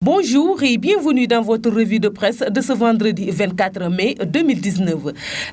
Bonjour et bienvenue dans votre revue de presse de ce vendredi 24 mai 2019.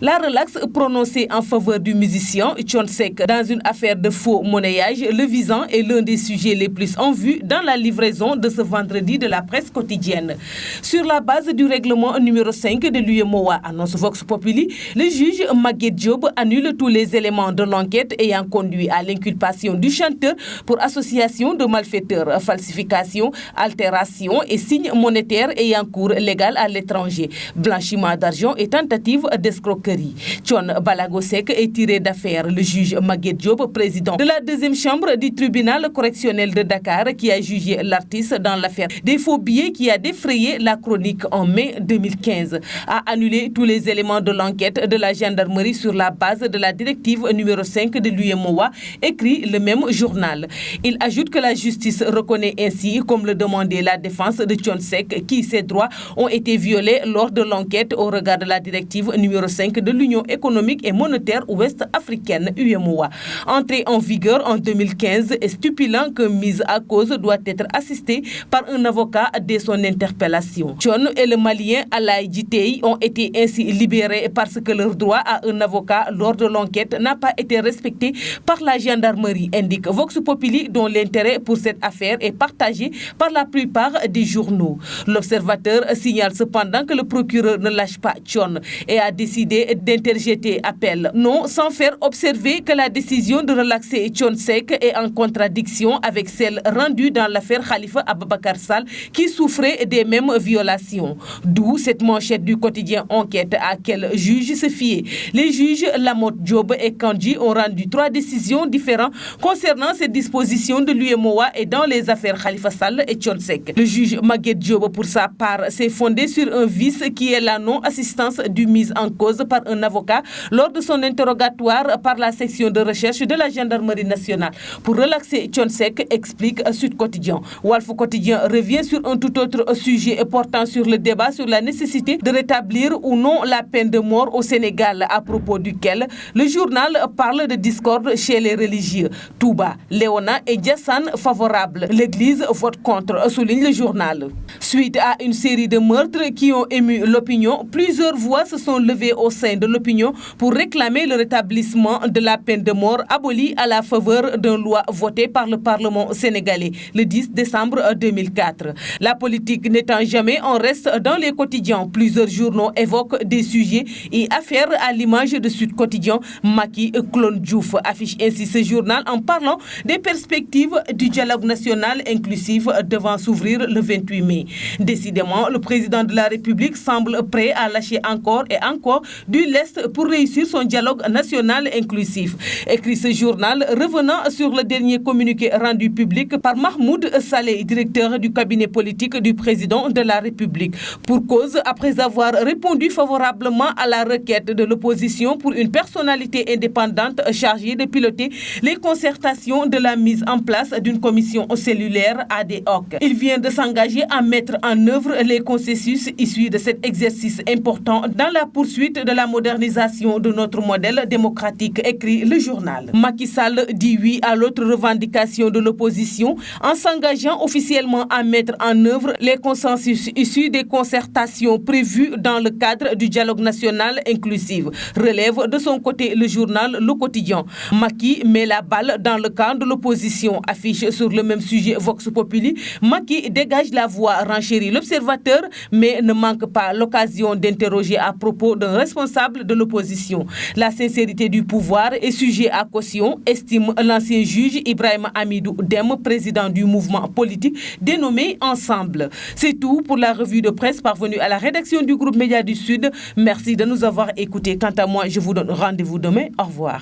La relaxe prononcée en faveur du musicien Thione Seck dans une affaire de faux monnayage le visant est l'un des sujets les plus en vue dans la livraison de ce vendredi de la presse quotidienne. Sur la base du règlement numéro 5 de l'UEMOA, annonce Vox Populi, le juge Maguette Diop annule tous les éléments de l'enquête ayant conduit à l'inculpation du chanteur pour association de malfaiteurs, falsification, altération et signes monétaires ayant cours légal à l'étranger, blanchiment d'argent et tentative d'escroquerie. Thione Ballago Seck est tiré d'affaire. Le juge Maguette Diop, président de la deuxième chambre du tribunal correctionnel de Dakar, qui a jugé l'artiste dans l'affaire des faux billets qui a défrayé la chronique en mai 2015, a annulé tous les éléments de l'enquête de la gendarmerie sur la base de la directive numéro 5 de l'UEMOA, écrit le même journal. Il ajoute que la justice reconnaît ainsi, comme le demandait la défense de Thione Seck, qui ses droits ont été violés lors de l'enquête au regard de la directive numéro 5 de l'Union économique et monétaire ouest-africaine UEMOA. Entrée en vigueur en 2015 et stipulant que mise à cause doit être assistée par un avocat dès son interpellation. Thione et le Malien Alaï Djitei ont été ainsi libérés parce que leur droit à un avocat lors de l'enquête n'a pas été respecté par la gendarmerie, indique Vox Populi, dont l'intérêt pour cette affaire est partagé par la plupart des journaux. L'Observateur signale cependant que le procureur ne lâche pas Thione et a décidé d'interjeter appel. Non, sans faire observer que la décision de relaxer Thione Seck est en contradiction avec celle rendue dans l'affaire Khalifa Ababacar Sall, qui souffrait des mêmes violations. D'où cette manchette du quotidien Enquête à quel juge se fier. Les juges Lamotte Diop et Kandji ont rendu 3 décisions différentes concernant ces dispositions de l'UEMOA et dans les affaires Khalifa Sall et Thione Seck. Le juge Maguette Diop, pour sa part, s'est fondé sur un vice qui est la non-assistance du mise en cause par un avocat lors de son interrogatoire par la section de recherche de la gendarmerie nationale. Pour relaxer Thione Seck, explique Sud Quotidien. Walf Quotidien revient sur un tout autre sujet portant sur le débat sur la nécessité de rétablir ou non la peine de mort au Sénégal, à propos duquel le journal parle de discorde chez les religieux. Touba, Léona et Diassane favorables. L'Église vote contre, souligne le journal. Suite à une série de meurtres qui ont ému l'opinion, plusieurs voix se sont levées au sein de l'opinion pour réclamer le rétablissement de la peine de mort abolie à la faveur d'une loi votée par le Parlement sénégalais le 10 décembre 2004. La politique n'étant jamais en reste dans les quotidiens, plusieurs journaux évoquent des sujets et affaires à l'image de Sud Quotidien. Macky Clone Diouf affiche ainsi ce journal en parlant des perspectives du dialogue national inclusif devant s'ouvrir le 28 mai. Décidément, le président de la République semble prêt à lâcher encore et encore du lest pour réussir son dialogue national inclusif. Écrit ce journal, revenant sur le dernier communiqué rendu public par Mahmoud Saleh, directeur du cabinet politique du président de la République. Pour cause, après avoir répondu favorablement à la requête de l'opposition pour une personnalité indépendante chargée de piloter les concertations de la mise en place d'une commission cellulaire ad hoc. Il vient de s'engager à mettre en œuvre les consensus issus de cet exercice important dans la poursuite de la modernisation de notre modèle démocratique, écrit le journal. Macky Sall dit oui à l'autre revendication de l'opposition en s'engageant officiellement à mettre en œuvre les consensus issus des concertations prévues dans le cadre du dialogue national inclusif. Relève de son côté le journal Le Quotidien. Macky met la balle dans le camp de l'opposition, affiche sur le même sujet Vox Populi. Macky dégage la voie, renchérit l'Observateur, mais ne manque pas l'occasion d'interroger à propos d'un responsable de l'opposition. La sincérité du pouvoir est sujet à caution, estime l'ancien juge Ibrahima Amidou Dème, président du mouvement politique dénommé Ensemble. C'est tout pour la revue de presse parvenue à la rédaction du groupe Média du Sud. Merci de nous avoir écoutés. Quant à moi, je vous donne rendez-vous demain. Au revoir.